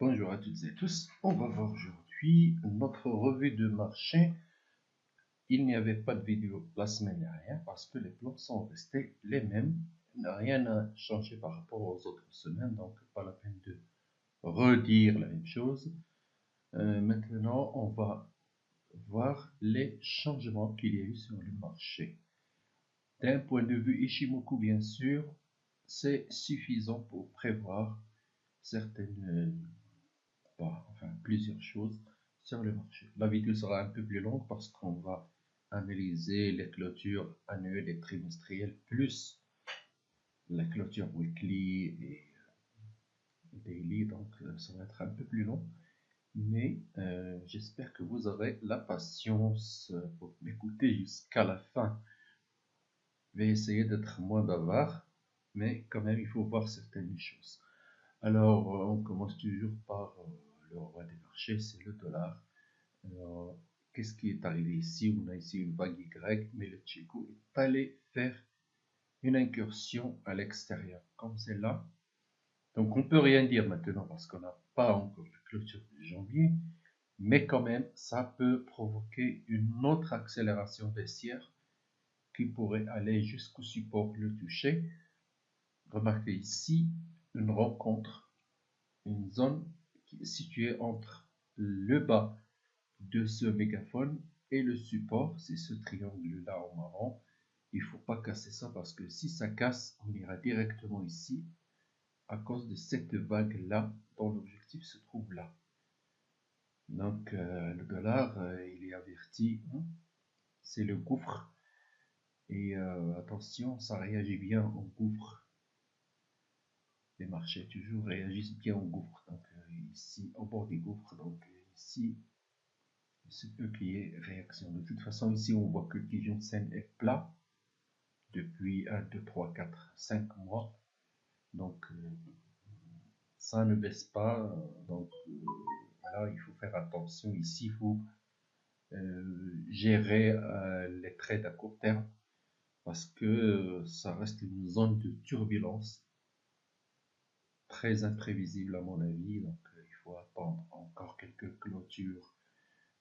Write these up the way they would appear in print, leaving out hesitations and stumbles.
Bonjour à toutes et tous, on va voir aujourd'hui notre revue de marché. Il n'y avait pas de vidéo la semaine dernière parce que les plans sont restés les mêmes. Rien n'a changé par rapport aux autres semaines, donc pas la peine de redire la même chose. Maintenant, on va voir les changements qu'il y a eu sur le marché. D'un point de vue Ishimoku, bien sûr, c'est suffisant pour prévoir certaines plusieurs choses sur le marché. La vidéo sera un peu plus longue parce qu'on va analyser les clôtures annuelles et trimestrielles plus la clôture weekly et daily, donc ça va être un peu plus long. Mais j'espère que vous aurez la patience pour m'écouter jusqu'à la fin. Je vais essayer d'être moins bavard, mais quand même il faut voir certaines choses. Alors, on commence toujours par le roi des marchés, c'est le dollar. Alors, qu'est-ce qui est arrivé ici? On a ici une vague Y, mais le Chico est allé faire une incursion à l'extérieur, comme celle-là. Donc, on ne peut rien dire maintenant parce qu'on n'a pas encore la clôture de janvier, mais quand même, ça peut provoquer une autre accélération baissière qui pourrait aller jusqu'au support le toucher. Remarquez ici une rencontre, une zone qui est située entre le bas de ce mégaphone et le support, c'est ce triangle là en marron. Il ne faut pas casser ça parce que si ça casse, on ira directement ici à cause de cette vague là dont l'objectif se trouve là. Donc le dollar, il est averti, c'est le gouffre. Et attention, ça réagit bien au gouffre. Les marchés toujours réagissent bien au gouffre. Donc ici, au bord du gouffre, donc ici, c'est peut qu'il y ait réaction. De toute façon, ici, on voit que le Kijun Sen est plat depuis 1, 2, 3, 4, 5 mois. Donc, ça ne baisse pas. Donc, voilà, il faut faire attention. Ici, il faut gérer les trades à court terme parce que ça reste une zone de turbulence très imprévisible à mon avis. Donc, il faut attendre encore quelques clôtures,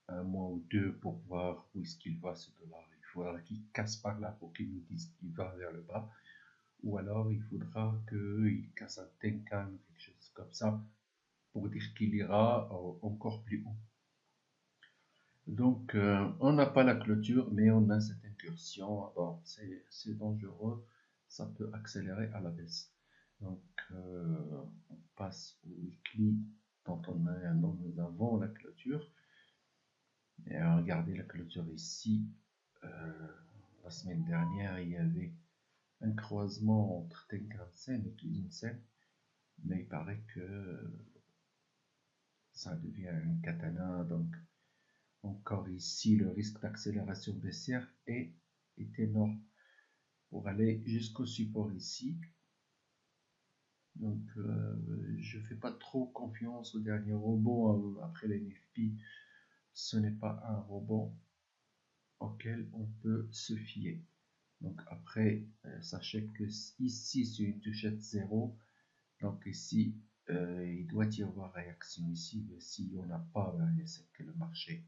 un mois ou deux pour voir où est-ce qu'il va ce dollar. Il faudra qu'il casse par là pour qu'il nous dise qu'il va vers le bas. Ou alors il faudra qu'il casse un Tenkan, quelque chose comme ça, pour dire qu'il ira encore plus haut. Donc on n'a pas la clôture, mais on a cette incursion. Bon, c'est dangereux, ça peut accélérer à la baisse. Donc on passe au weekly dont nous avons la clôture. Et regardez la clôture ici. La semaine dernière, il y avait un croisement entre Tenkan-sen et Kijun-sen, mais il paraît que ça devient un katana, donc encore ici le risque d'accélération baissière est énorme pour aller jusqu'au support ici. Donc je fais pas trop confiance au dernier rebond après les NFP. Ce n'est pas un rebond auquel on peut se fier. Donc après, sachez que ici c'est une touchette 0. Donc ici, il doit y avoir réaction ici. Mais si on n'a pas, c'est que le marché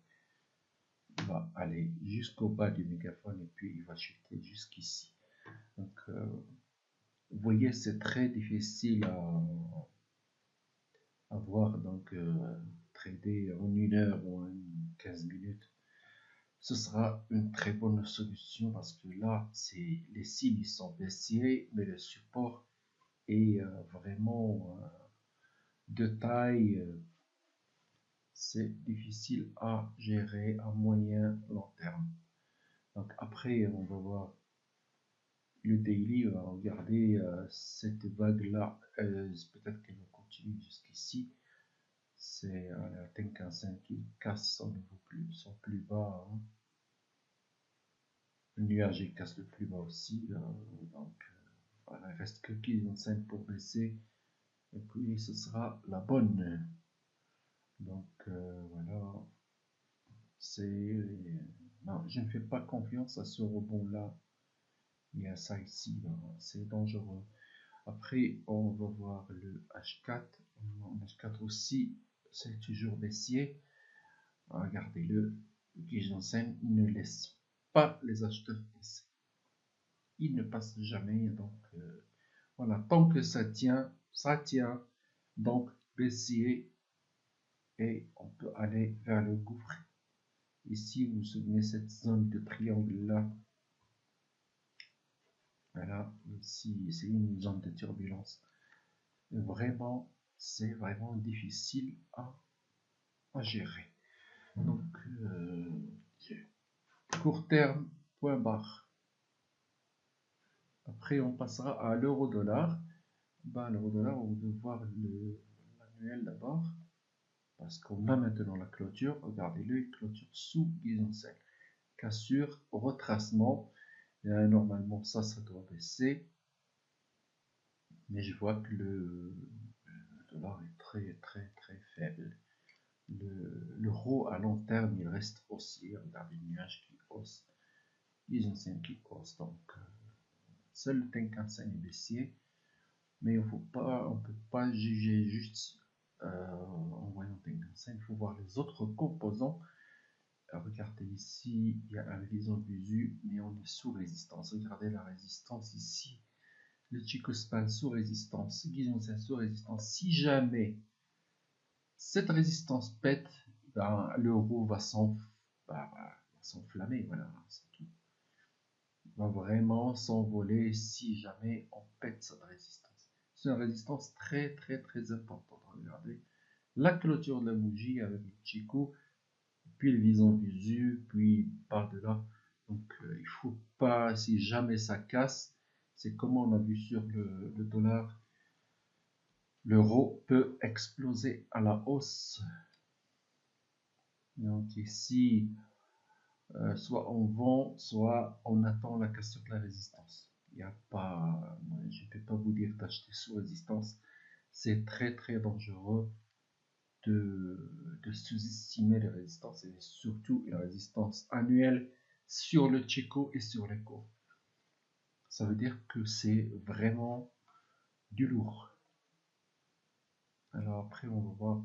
va aller jusqu'au bas du mégaphone et puis il va chuter jusqu'ici. Donc vous voyez, c'est très difficile à voir. Donc trader en 1 heure ou en 15 minutes, ce sera une très bonne solution parce que là, les signes sont baissiers, mais le support est vraiment de taille. C'est difficile à gérer à moyen long terme. Donc après, on va voir le daily, on va regarder cette vague là, peut-être qu'elle va continuer jusqu'ici. C'est la Tenkan 5 qui casse son plus bas. Le nuage il casse le plus bas aussi. Donc voilà, il reste que Kijun 5 pour baisser. Et puis ce sera la bonne. Donc voilà. Non, je ne fais pas confiance à ce rebond là. Il y a ça ici, c'est dangereux. Après, on va voir le H4. En H4 aussi, c'est toujours baissier. Regardez-le, Guy Janssen ne laisse pas les acheteurs passer. Il ne passe jamais, donc voilà, tant que ça tient, ça tient. Donc baissier et on peut aller vers le gouffre. Ici, vous vous souvenez cette zone de triangle là. Voilà, ici c'est une zone de turbulence. Vraiment, c'est vraiment difficile à gérer. Donc, court terme, point barre. Après, on passera à l'euro-dollar. L'euro-dollar, on veut voir l'annuel d'abord. Parce qu'on a maintenant la clôture. Regardez-le, clôture sous Guisensen. Cassure, retracement. Et normalement, ça doit baisser. Mais je vois que le dollar est très, très, très faible. L'euro à long terme, il reste haussier. Regardez le nuage qui hausse. Guisensen qui hausse. Donc, seul le Tenkan-sen est baissier. Mais on ne peut pas juger juste en voyant Tenkan-sen. Il faut voir les autres composants. Regardez ici, il y a un horizon visu, mais on est sous résistance. Regardez la résistance ici. Le Chico-span sous résistance, Guisensen sous résistance. Si jamais cette résistance pète, ben, l'euro va s'enflammer. Voilà, c'est tout. Il va vraiment s'envoler si jamais on pète cette résistance. C'est une résistance très très très importante. Regardez la clôture de la bougie avec le Chico, puis le vison visu, puis par-delà. Donc il faut pas, si jamais ça casse, c'est comme on a vu sur le dollar, l'euro peut exploser à la hausse. Donc ici, soit on vend, soit on attend la cassure de la résistance. Il n'y a pas, je ne peux pas vous dire d'acheter sous résistance. C'est très très dangereux de sous-estimer les résistances et surtout une résistance annuelle sur le Chico et sur les cours. Ça veut dire que c'est vraiment du lourd. Alors après on va voir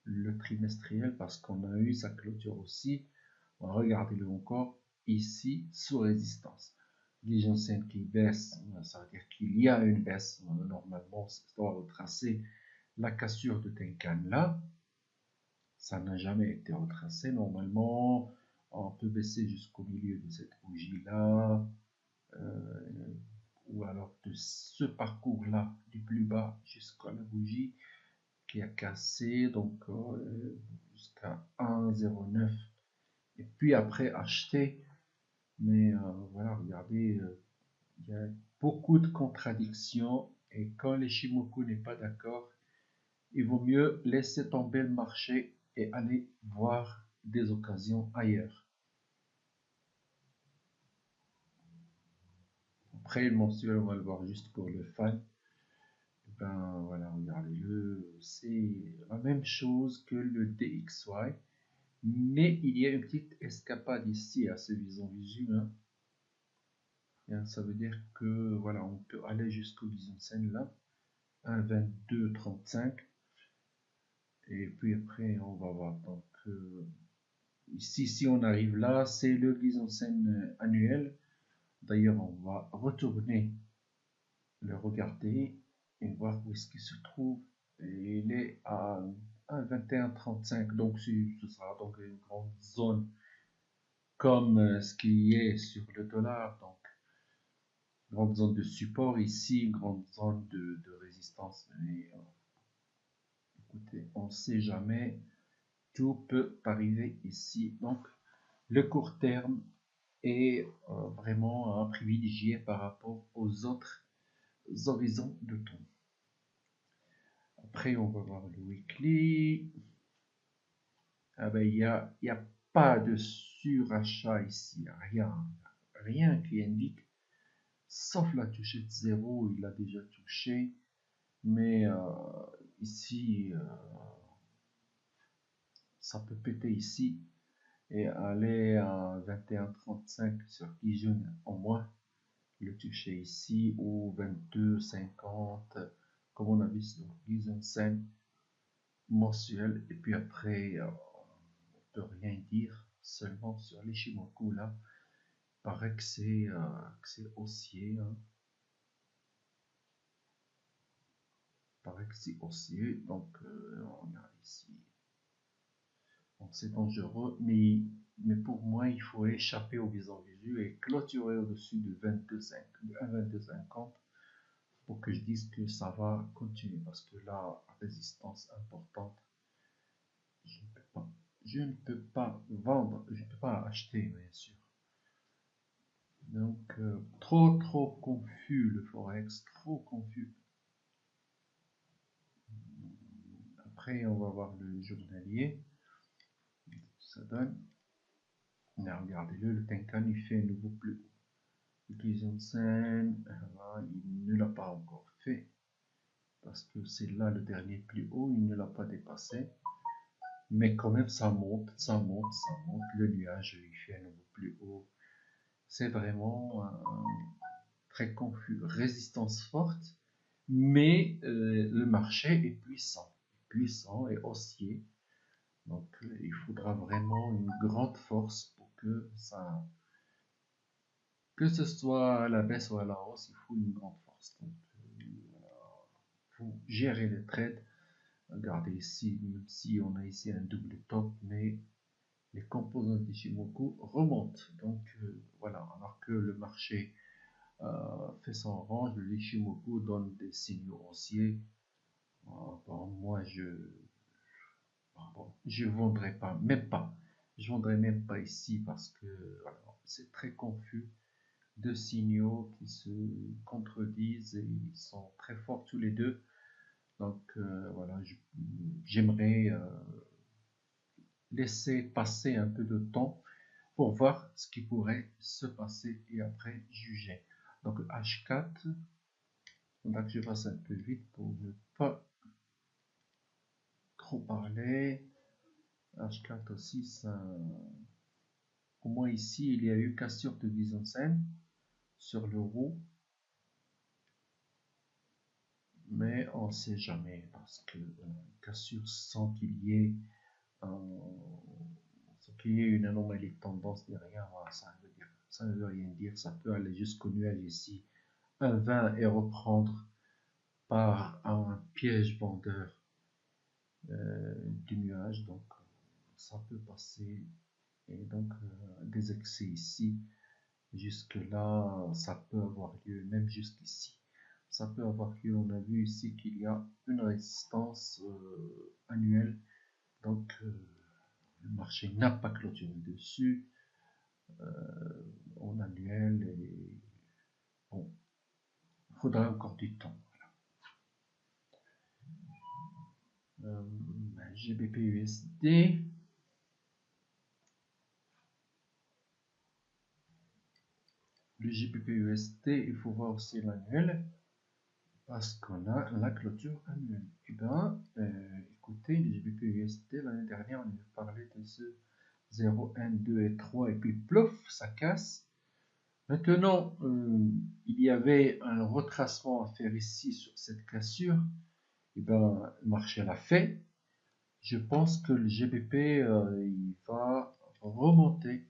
le trimestriel parce qu'on a eu sa clôture aussi. Regardez-le encore ici sous résistance. Les Janssen qui baisse, ça veut dire qu'il y a une baisse. Normalement, ça doit retracer la cassure de Tenkan là. Ça n'a jamais été retracé. Normalement, on peut baisser jusqu'au milieu de cette bougie là, ou alors de ce parcours là, du plus bas jusqu'à la bougie qui a cassé, donc jusqu'à 1,09. Et puis après acheter. Mais voilà, regardez, il y a beaucoup de contradictions. Et quand l'Ishimoku n'est pas d'accord, il vaut mieux laisser tomber le marché et aller voir des occasions ailleurs. Après, le mensuel, on va le voir juste pour le fan. Et ben voilà, regardez-le, c'est la même chose que le DXY. Mais il y a une petite escapade ici à ce vison visu. Hein. Et ça veut dire que voilà, on peut aller jusqu'au Guisensen là, 1,2235. Et puis après, on va voir. Donc ici, si on arrive là, c'est le Guisensen annuel. D'ailleurs, on va retourner le regarder et voir où est-ce qu'il se trouve. Et il est à 1,2135. Donc ce sera donc une grande zone comme ce qu'il y est sur le dollar. Donc grande zone de support ici, grande zone de résistance. Mais écoutez, on ne sait jamais, tout peut arriver ici. Donc le court terme est vraiment à privilégier par rapport aux autres horizons de temps. Après, on va voir le weekly. Ah ben, il y a pas de surachat ici, rien qui indique, sauf la touchée de 0, il a déjà touché. Mais ici, ça peut péter ici et aller à 21,35 sur Kijun en moins. Le toucher ici ou 22,50 comme on a vu sur Guisensen. mensuel. Et puis après, on ne peut rien dire seulement sur l'Ishimoku là. Il paraît que c'est haussier. Hein. Il paraît que c'est haussier. Donc, on regarde ici. Donc, c'est dangereux. Mais pour moi, il faut échapper au visant visu et clôturer au-dessus de 1,2250 pour que je dise que ça va continuer. Parce que là, résistance importante. Je ne peux pas vendre, je ne peux pas acheter, bien sûr. Donc, trop confus le Forex, trop confus. Après, on va voir le journalier. Ça donne. Regardez-le, le Tenkan, il fait un nouveau plus haut. Le Kizunsen, il ne l'a pas encore fait. Parce que c'est là le dernier plus haut, il ne l'a pas dépassé. Mais quand même, ça monte, ça monte, ça monte. Le nuage, il fait un nouveau plus haut. C'est vraiment très confus. Résistance forte, mais le marché est puissant et haussier. Donc il faudra vraiment une grande force pour que ce soit à la baisse ou à la hausse, il faut une grande force. Donc il faut gérer les trades. Regardez ici, même si on a ici un double top, mais les composants d'Ishimoku remontent. Donc voilà, alors que le marché fait son orange, le Ishimoku donne des signaux haussiers. Moi, je vendrai pas, même pas. Je vendrai même pas ici parce que voilà, c'est très confus. Deux signaux qui se contredisent et ils sont très forts tous les deux. Donc voilà, j'aimerais laisser passer un peu de temps pour voir ce qui pourrait se passer et après juger. Donc H4, donc je passe un peu vite pour ne pas trop parler. H4 aussi, ça... au moins ici, il y a eu cassure de Guisensen sur l'euro. Mais on ne sait jamais parce que cassure sans qu'il y ait une anomalie de tendance derrière, ça ne veut rien dire. Ça peut aller jusqu'au nuage ici, un 20 et reprendre par un piège vendeur du nuage. Donc ça peut passer et donc des excès ici. Jusque là, ça peut avoir lieu, même jusqu'ici. Ça peut avoir lieu. On a vu ici qu'il y a une résistance annuelle. Donc, le marché n'a pas clôturé dessus en annuel. Et bon, il faudra encore du temps. Voilà. GBP USD. Le GBP USD, il faut voir aussi l'annuel. Parce qu'on a la clôture annuelle. Et bien, écoutez, le GBP USD, l'année dernière, on avait parlé de ce 0, 1, 2 et 3, et puis plouf, ça casse. Maintenant, il y avait un retracement à faire ici sur cette cassure. Et bien, le marché l'a fait. Je pense que le GBP, il va remonter.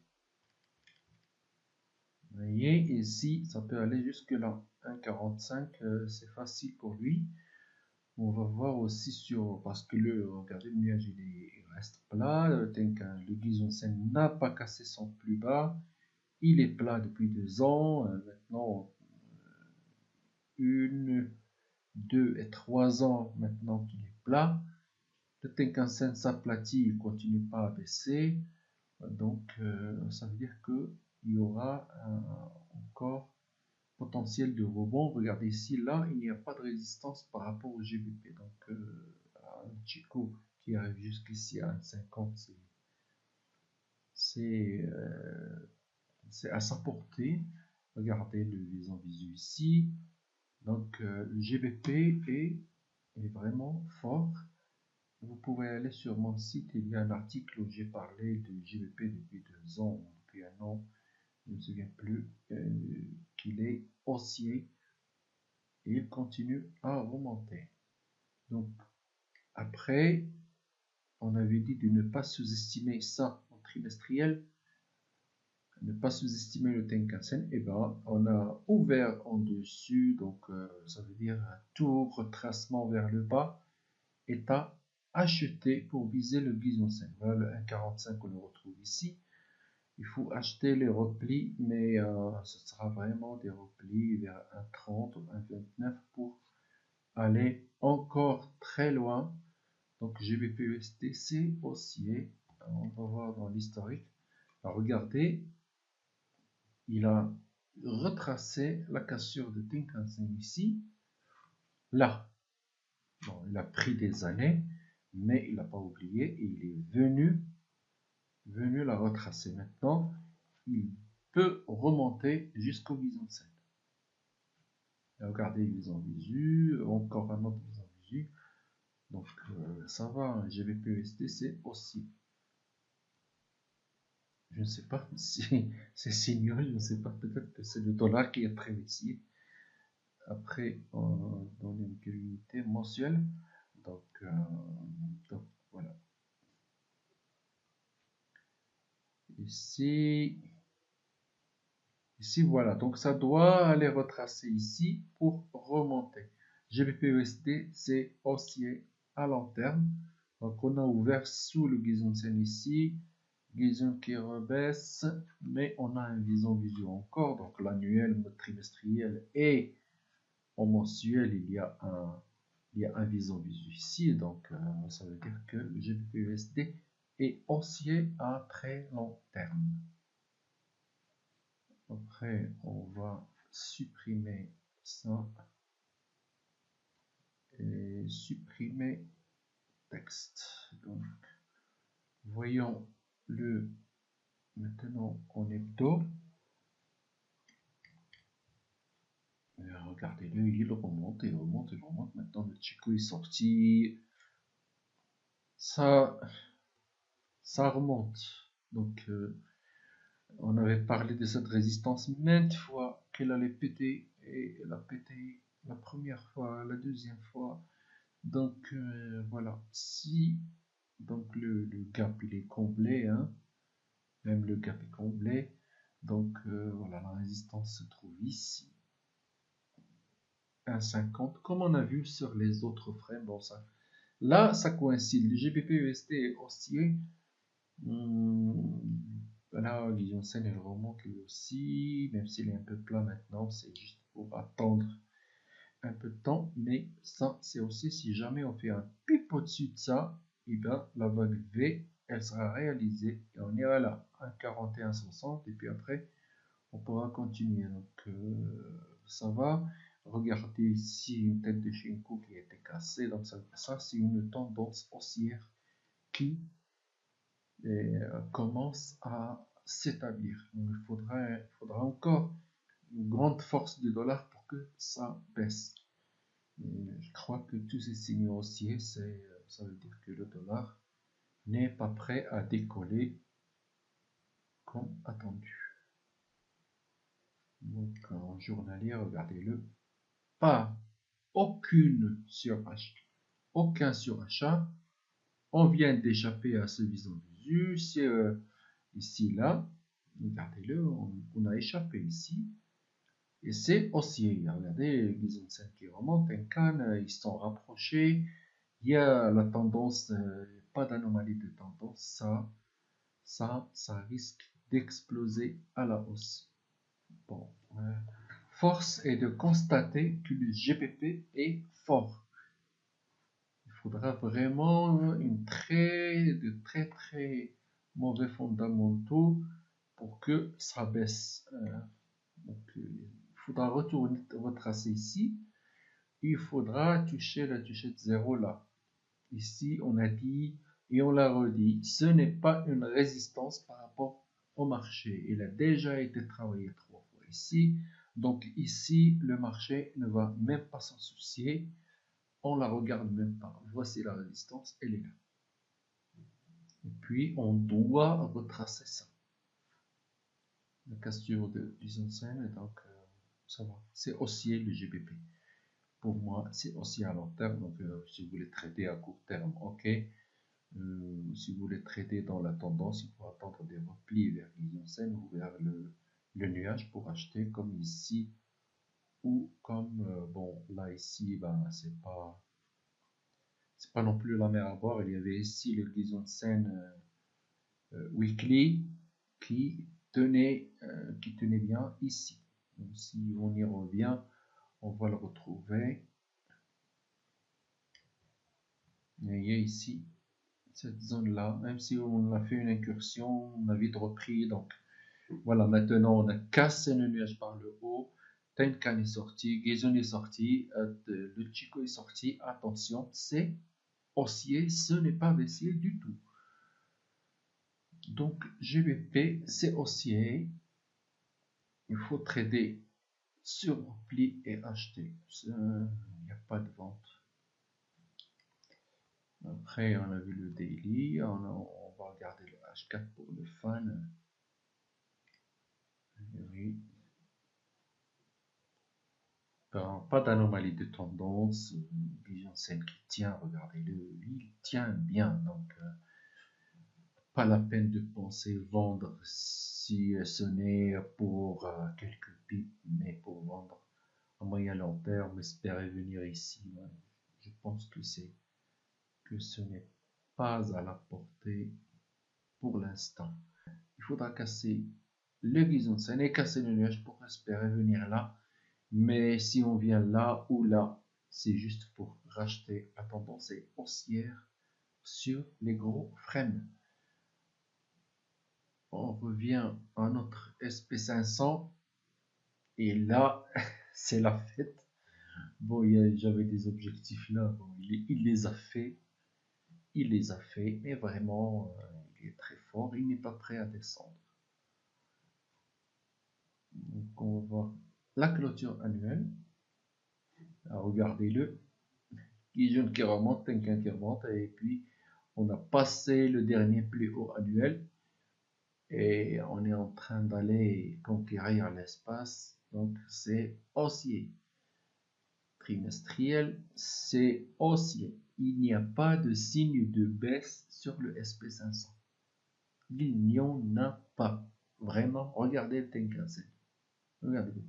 Vous voyez, ici, ça peut aller jusque là. 1,45, c'est facile pour lui. On va voir aussi sur, parce que regardez, le nuage il reste plat, le Guizonsen n'a pas cassé son plus bas, il est plat depuis 2 ans, maintenant 1, 2 et 3 ans maintenant qu'il est plat, le Tenkan-sen s'aplatit, il ne continue pas à baisser, donc ça veut dire qu'il y aura encore potentiel de rebond. Regardez ici, là, il n'y a pas de résistance par rapport au GBP. Donc, un Chico qui arrive jusqu'ici à 1,50, c'est à sa portée. Regardez le visant visu ici. Donc, le GBP est vraiment fort. Vous pouvez aller sur mon site, il y a un article où j'ai parlé de GBP depuis 2 ans, depuis 1 an, je ne me souviens plus, qu'il est haussier. Et il continue à remonter. Donc après, on avait dit de ne pas sous-estimer ça en trimestriel, ne pas sous-estimer le Tenkan-sen. Et ben, on a ouvert en dessus, donc ça veut dire un tout retracement vers le bas est à acheter pour viser le Gizonsen. Voilà le 1,45 qu'on le retrouve ici. Il faut acheter les replis, mais ce sera vraiment des replis vers 1,30 ou 1,29 pour aller encore très loin. Donc GBP/USD c'est haussier. On va voir dans l'historique. Regardez, il a retracé la cassure de Tenkan-sen ici. Là, bon, il a pris des années, mais il n'a pas oublié et il est venu la retracer. Maintenant, il peut remonter jusqu'au Gizonsen. Regardez les en visu, encore un autre en visu. Donc ça va, GBP/USD c'est aussi. Je ne sais pas si c'est signal, je ne sais pas, peut-être que c'est le dollar qui est très ici. Après, dans une unité mensuelle. Donc voilà. Ici, voilà. Donc ça doit aller retracer ici pour remonter. GBP/USD c'est haussier à long terme. Donc on a ouvert sous le Gizonsen ici. Gizon qui rebaisse, mais on a un visu encore. Donc l'annuel, le trimestriel et en mensuel, il y a un visu ici. Donc ça veut dire que le GBP/USD est haussier à très long terme. Après, on va supprimer ça et supprimer texte. Donc, voyons le maintenant en hebdo. Regardez-le, il remonte, il remonte, il remonte. Maintenant, le Chico est sorti. Ça remonte. Donc, on avait parlé de cette résistance maintes fois qu'elle allait péter. Et elle a pété la première fois, la deuxième fois. Donc, voilà. Si donc le gap il est comblé, hein, même le gap est comblé. Donc, voilà, la résistance se trouve ici. 1,50 comme on a vu sur les autres frames. Bon, ça, là, ça coïncide. Le GBP/USD est haussier. Là, Gizonsen, il remonte lui aussi, même s'il est un peu plat maintenant. C'est juste pour attendre un peu de temps. Mais ça, c'est aussi si jamais on fait un pipe au-dessus de ça, et bien la vague V, elle sera réalisée. Et on ira là, 1,4160. Et puis après, on pourra continuer. Donc, ça va. Regardez ici une tête de Shinko qui a été cassée. Donc ça c'est une tendance haussière qui commence à s'établir. Il faudra encore une grande force du dollar pour que ça baisse. Je crois que tous ces signaux haussiers, ça veut dire que le dollar n'est pas prêt à décoller comme attendu. Donc en journalier, regardez-le. Pas aucune surachat, aucun surachat. On vient d'échapper à ce visu. C'est ici, là. Regardez-le, on a échappé ici. Et c'est haussier. Regardez, Gizonsen qui remonte, un canne, ils sont rapprochés. Il y a la tendance, pas d'anomalie de tendance. Ça risque d'exploser à la hausse. Bon, force est de constater que le GBP est fort. Il faudra vraiment de très mauvais fondamentaux pour que ça baisse. Donc, il faudra retracer ici. Il faudra toucher la touchette 0 là. Ici, on a dit et on l'a redit, ce n'est pas une résistance par rapport au marché. Il a déjà été travaillé 3 fois ici. Donc ici, le marché ne va même pas s'en soucier. On la regarde même pas. Voici la résistance, elle est là. Et puis, on doit retracer ça. La cassure de Gizonsen, donc ça va. C'est haussier le GBP. Pour moi, c'est haussier à long terme. Donc, si vous voulez trader à court terme, ok. Si vous voulez trader dans la tendance, il faut attendre des replis vers Guillaume ou vers le nuage pour acheter comme ici ou comme bon là ici ben c'est pas non plus la mer à boire. Il y avait ici le Guillaume weekly qui tenait bien ici. Donc, si on y revient, on va le retrouver. Vous voyez ici cette zone là, même si on a fait une incursion, on a vite repris. Donc voilà, maintenant on a cassé le nuage par le haut. Tenkan est sorti, Gizon est sorti, le Chico est sorti. Attention, c'est haussier, ce n'est pas baissier du tout. Donc GBP, c'est haussier. Il faut trader sur repli et acheter. Il n'y a pas de vente. Après, on a vu le daily. On va regarder le H4 pour le fan. Oui. Pas d'anomalie de tendance. Vision celle qui tient, regardez-le, il tient bien. Donc, pas la peine de penser vendre si ce n'est pour quelques pips, mais pour vendre à moyen long terme, espérer venir ici. Ouais. Je pense que ce n'est pas à la portée pour l'instant. Il faudra casser le Guizonsen et casser le nuage pour espérer venir là. Mais si on vient là ou là, c'est juste pour racheter. La tendance est haussière sur les gros frames. On revient à notre SP500 et là, c'est la fête. Bon, j'avais des objectifs là. Bon, il les a fait. Il les a fait, mais vraiment, il est très fort. Il n'est pas prêt à descendre. Donc, on va voir la clôture annuelle. Regardez-le. Kijun qui remonte, Tenkan qui remonte, et puis on a passé le dernier plus haut annuel et on est en train d'aller conquérir l'espace. Donc c'est haussier. Trimestriel, c'est haussier. Il n'y a pas de signe de baisse sur le SP500. Il n'y en a pas. Vraiment, regardez le Tenkan. Regardez.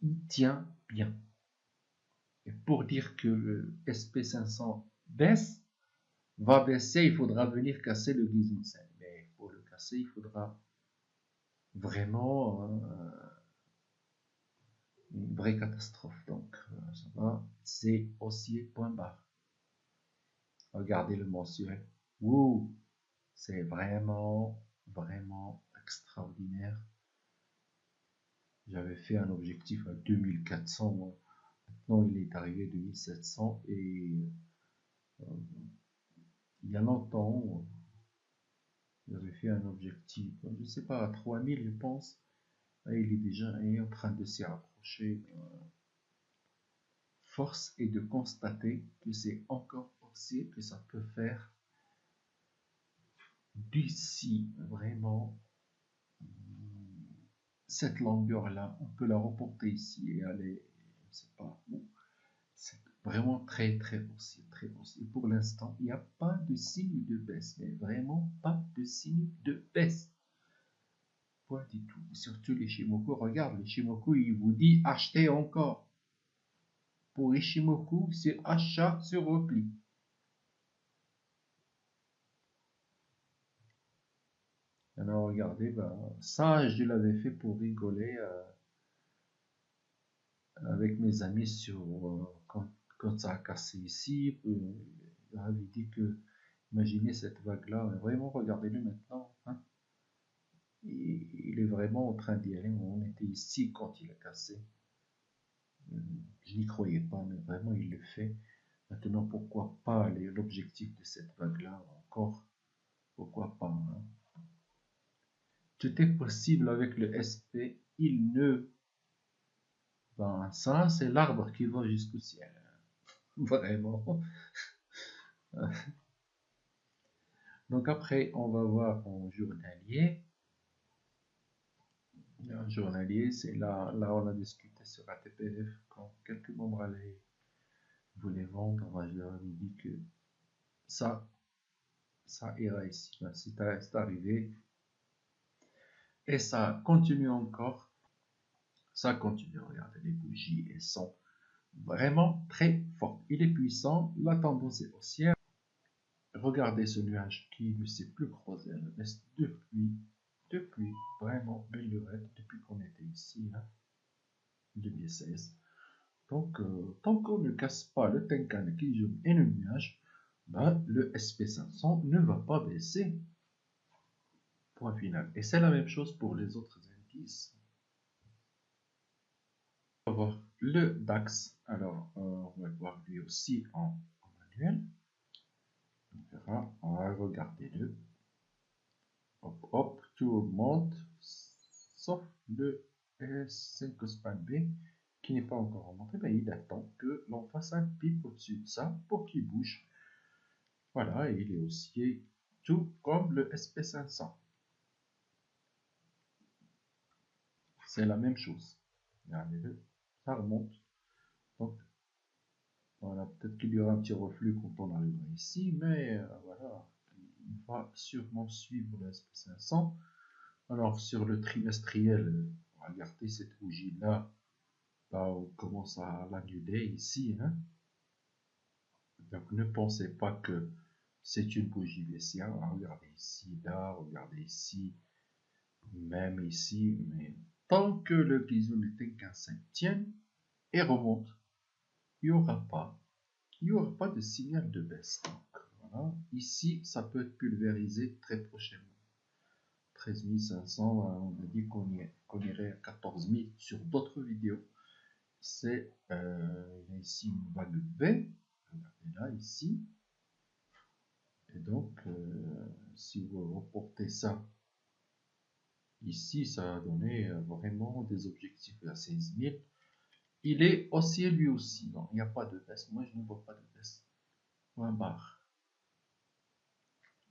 Il tient bien. Et pour dire que le SP500 baisse, va baisser, il faudra venir casser le Guizunsen. Mais pour le casser, il faudra vraiment une vraie catastrophe. Donc, ça va, c'est haussier point barre. Regardez le mensuel. Wouh, c'est vraiment, vraiment extraordinaire. J'avais fait un objectif à 2400. Maintenant, il est arrivé à 2700. Et il y a longtemps, j'avais fait un objectif, je ne sais pas, à 3000, je pense. Et il est déjà en train de s'y rapprocher. Force est de constater que c'est encore possible, que ça peut faire d'ici vraiment cette longueur-là. On peut la reporter ici et aller, je ne sais pas où. C'est vraiment très très haussier, très haussier. Pour l'instant, il n'y a pas de signe de baisse, mais vraiment pas de signe de baisse. Pas du tout. Surtout les Shimoku, regarde, les Shimoku, il vous dit achetez encore. Pour Ishimoku, c'est achat sur repli. Alors regardez, ben, ça je l'avais fait pour rigoler avec mes amis sur quand ça a cassé ici. J'avais dit que imaginez cette vague-là, vraiment regardez-le maintenant. Hein. Il est vraiment en train d'y aller. On était ici quand il a cassé. Je n'y croyais pas, mais vraiment il le fait. Maintenant, pourquoi pas l'objectif de cette vague-là encore? Pourquoi pas hein? Tout est possible avec le SP. Il ne. Ben, ça, c'est l'arbre qui va jusqu'au ciel. Vraiment. Donc après, on va voir en journalier. Un journalier, c'est là on a discuté sur ATPF quand quelques membres voulaient vendre. Moi, je leur ai dit que ça, ça ira ici. Ben, c'est arrivé. Et ça continue encore. Ça continue. Regardez, les bougies, elles sont vraiment très fortes. Il est puissant. La tendance est haussière. Regardez ce nuage qui ne s'est plus creusé à la baisse depuis vraiment belle lurette, depuis qu'on était ici, hein, 2016. Donc, tant qu'on ne casse pas le Tenkan, le Kijun et le nuage, ben, le SP500 ne va pas baisser. Point final. Et c'est la même chose pour les autres indices. On va voir le DAX. Alors, on va voir lui aussi en manuel. On verra. On va regarder le. Hop, hop, tout augmente. Sauf le S5 span B qui n'est pas encore remonté. Ben, il attend que l'on fasse un pic au-dessus de ça pour qu'il bouge. Voilà, et il est haussier tout comme le SP500. C'est la même chose. Regardez-le, ça remonte. Donc, voilà, peut-être qu'il y aura un petit reflux quand on arrivera ici, mais voilà, il va sûrement suivre le SP500. Alors, sur le trimestriel, regardez cette bougie-là, bah, on commence à l'annuler ici, hein. Donc, ne pensez pas que c'est une bougie baissière. Regardez ici, là, regardez ici, même ici, mais tant que le Kijun ne Tenkan tient et remonte, il n'y aura pas de signal de baisse. Donc, voilà. Ici, ça peut être pulvérisé très prochainement. 13 500, on a dit qu'on irait à 14 000 sur d'autres vidéos. C'est ici une vague V, regardez là, ici. Et donc, si vous reportez ça ici, ça va donner vraiment des objectifs à 16 000. Il est haussier lui aussi, donc il n'y a pas de baisse. Moi, je ne vois pas de baisse. Point barre.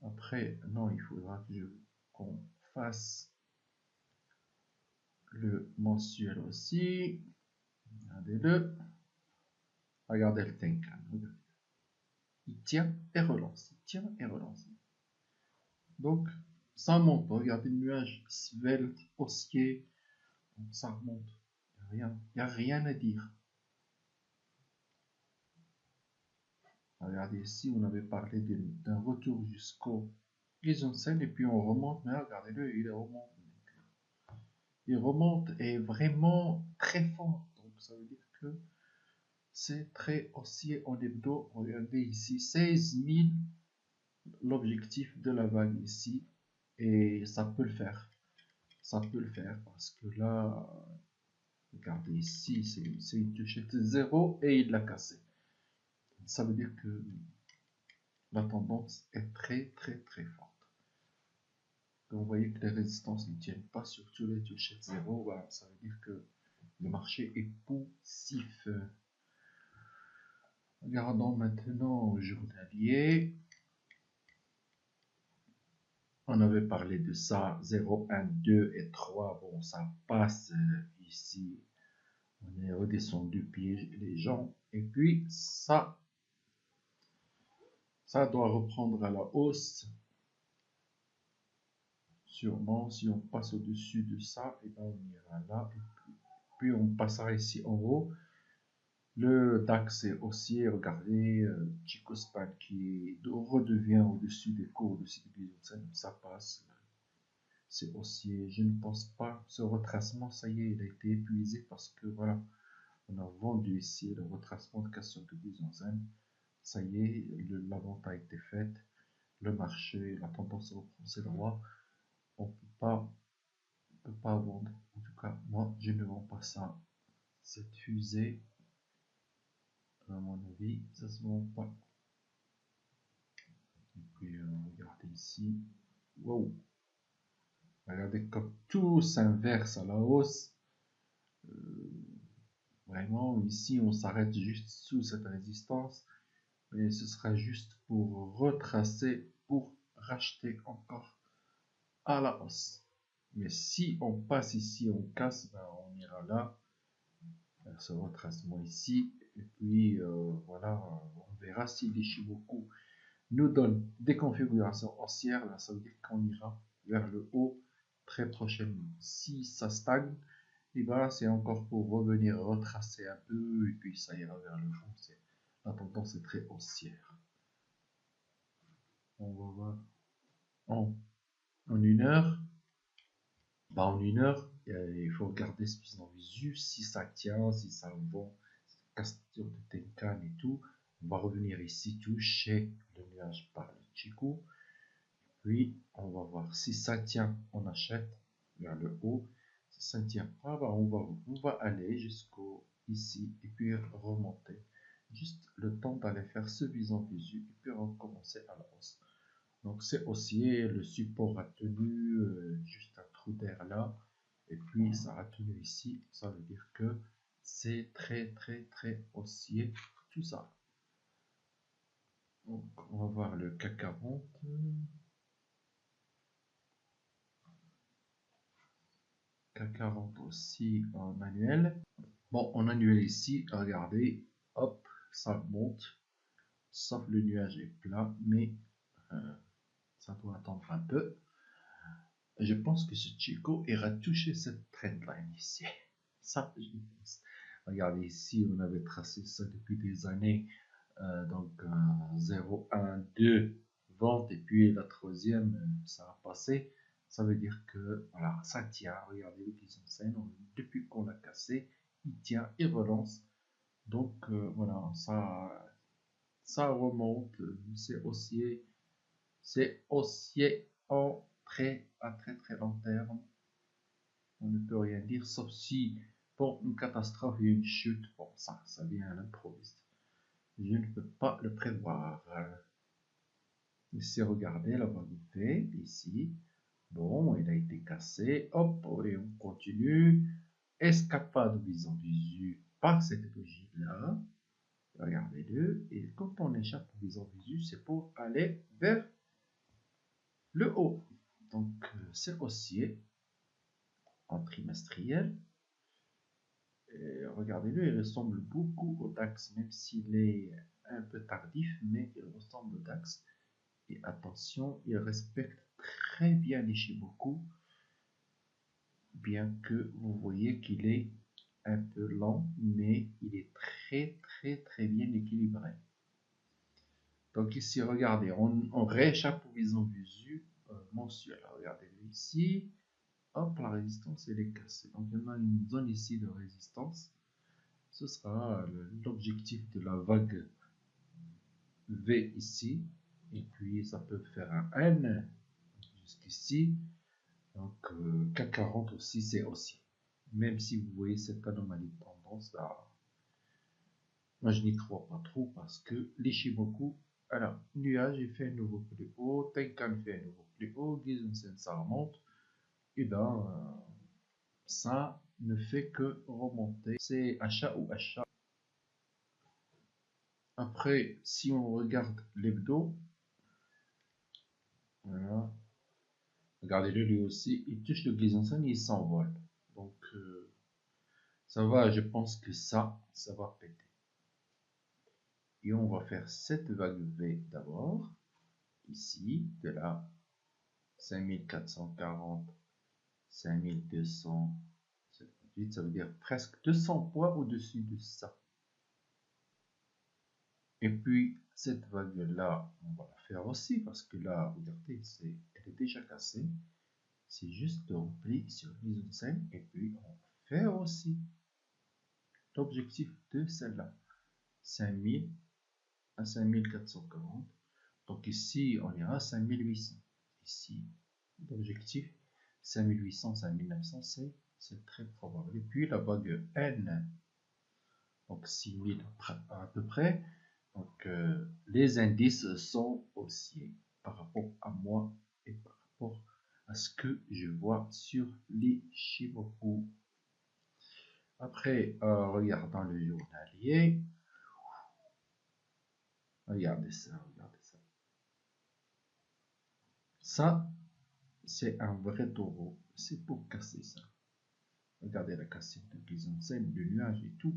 Après, non, il faudra qu'on fasse le mensuel aussi. Regardez-le. Regardez le Tenkan. Il tient et relance. Il tient et relance. Donc, ça monte. Regardez le nuage svelte, haussier. Donc, ça remonte. Il n'y a rien à dire. Regardez ici, on avait parlé d'un retour jusqu'au Gizensen et puis on remonte. Mais regardez-le, il remonte. Il remonte et vraiment très fort. Donc, ça veut dire que c'est très haussier en hebdo. Regardez ici, 16 000, l'objectif de la vague ici. Et ça peut le faire. Ça peut le faire parce que là, regardez ici, c'est une touchette 0 et il l'a cassé. Ça veut dire que la tendance est très très très forte. Donc, vous voyez que les résistances ne tiennent pas, surtout les touchettes 0. Voilà, ça veut dire que le marché est poussif. Regardons maintenant au journalier. On avait parlé de ça, 0, 1, 2 et 3. Bon, ça passe ici. On est redescendu piège les gens. Et puis, ça doit reprendre à la hausse. Sûrement, si on passe au-dessus de ça, et ben on ira là. Et puis, on passera ici en haut. Le DAX est haussier, regardez, Chicospan qui redevient au-dessus des cours, au-dessus des bijoux, ça passe, c'est haussier. Je ne pense pas, ce retracement, ça y est, il a été épuisé parce que voilà, on a vendu ici le retracement de cassure de bijoux, ça y est, la vente a été faite, le marché, la tendance reprend ses droits, on ne peut pas vendre, en tout cas, moi, je ne vends pas ça, cette fusée. À mon avis, ça se vend pas. Et puis regardez ici. Wow. Regardez comme tout s'inverse à la hausse. Vraiment, ici, on s'arrête juste sous cette résistance. Mais ce sera juste pour retracer, pour racheter encore à la hausse. Mais si on passe ici, on casse, ben, on ira là. Vers ce retracement ici. Et puis, voilà, on verra s'il déchire beaucoup nous donne des configurations haussières, là, ça veut dire qu'on ira vers le haut très prochainement. Si ça stagne, et ben c'est encore pour revenir retracer un peu, et puis ça ira vers le fond. La tendance est très haussière. On va voir en une heure. Bah, en une heure, il faut regarder ce qu'ils ont visu, si ça tient, si ça vend, question de Tenkan et tout. On va revenir ici, toucher le nuage par le Chikou. Puis, on va voir si ça tient, on achète vers le haut. Si ça ne tient pas, bah, on va aller jusqu'au ici et puis remonter. Juste le temps d'aller faire ce bison visu et puis recommencer à la hausse. Donc c'est haussier, le support a tenu, juste un trou d'air là, et puis ça a tenu ici, ça veut dire que c'est très haussier, tout ça. Donc on va voir le CAC 40. CAC 40 aussi en manuel. Bon, en annuel ici, regardez, hop, ça monte, sauf le nuage est plat, mais ça doit attendre un peu. Je pense que ce Chico ira toucher cette trendline ici. Ça, je pense. Regardez ici, on avait tracé ça depuis des années. Donc 0, 1, 2 vente et puis la troisième, ça a passé. Ça veut dire que voilà, ça tient. Regardez le qui scène. Depuis qu'on l'a cassé, il tient et relance. Donc voilà, ça remonte. C'est haussier en à très long terme. On ne peut rien dire, sauf si, pour une catastrophe et une chute, bon, ça vient à l'improviste. Je ne peux pas le prévoir. Ici, regardez la vague V, ici. Bon, il a été cassé. Hop, et on continue. Escapade visant visu par cette logique-là. Regardez-le. Et quand on échappe au visant visu, c'est pour aller vers le haut. Donc, c'est haussier en trimestriel. Regardez-le, il ressemble beaucoup au DAX, même s'il est un peu tardif, mais il ressemble au DAX. Et attention, il respecte très bien les Shimoku, bien que vous voyez qu'il est un peu lent, mais il est très bien équilibré. Donc ici, regardez, on rééchappe au visant visu mensuel. Regardez-le ici. Hop, la résistance, elle est cassée. Donc il y en a une zone ici de résistance. Ce sera l'objectif de la vague V ici. Et puis ça peut faire un N jusqu'ici. Donc CAC 40 aussi, c'est aussi. Même si vous voyez cette anomalie de tendance là, moi je n'y crois pas trop parce que l'Ishimoku, alors nuage il fait un nouveau plus haut, Tenkan fait un nouveau plus haut, Gizensen ça remonte, et ben ça ne fait que remonter. C'est achat ou achat. Après, si on regarde l'hebdo, voilà, regardez-le lui aussi, il touche le Gizensen et il s'envole. Donc ça va, je pense que ça va péter. Et on va faire cette vague V d'abord, ici, de là, 5440, 5278, ça veut dire presque 200 points au-dessus de ça. Et puis, cette vague-là, on va la faire aussi, parce que là, regardez, elle est déjà cassée. C'est juste de repli sur l'isocène, et puis on va faire aussi l'objectif de celle-là, 5000 à 5440. Donc ici, on ira à 5800. Ici, l'objectif 5800, 5900, c'est très probable. Et puis la vague N, donc 6000 à peu près. Donc les indices sont haussiers par rapport à moi et par rapport à ce que je vois sur les Shimoku. Après, regardant le journalier, regardez ça, regardez ça. Ça, c'est un vrai taureau. C'est pour casser ça. Regardez la cassette de Gizensen, le nuage et tout.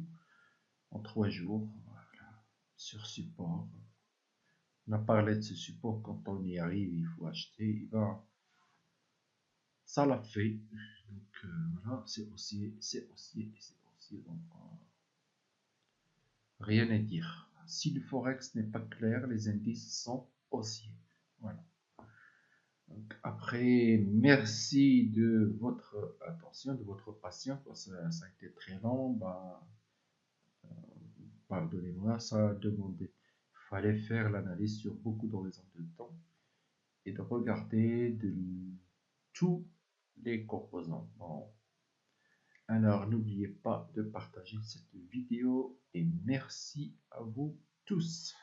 En 3 jours, voilà, sur support. On a parlé de ce support, quand on y arrive, il faut acheter. Et ben, ça l'a fait. Donc voilà, c'est haussier, c'est haussier, c'est haussier. Donc rien à dire. Si le forex n'est pas clair, les indices sont haussiers. Voilà. Donc, après, merci de votre attention, de votre patience, parce que ça a été très long. Ben, pardonnez-moi, ça a demandé. Il fallait faire l'analyse sur beaucoup d'horizons de temps et de regarder tous les composants. Bon. Alors, n'oubliez pas de partager cette vidéo et merci à vous tous.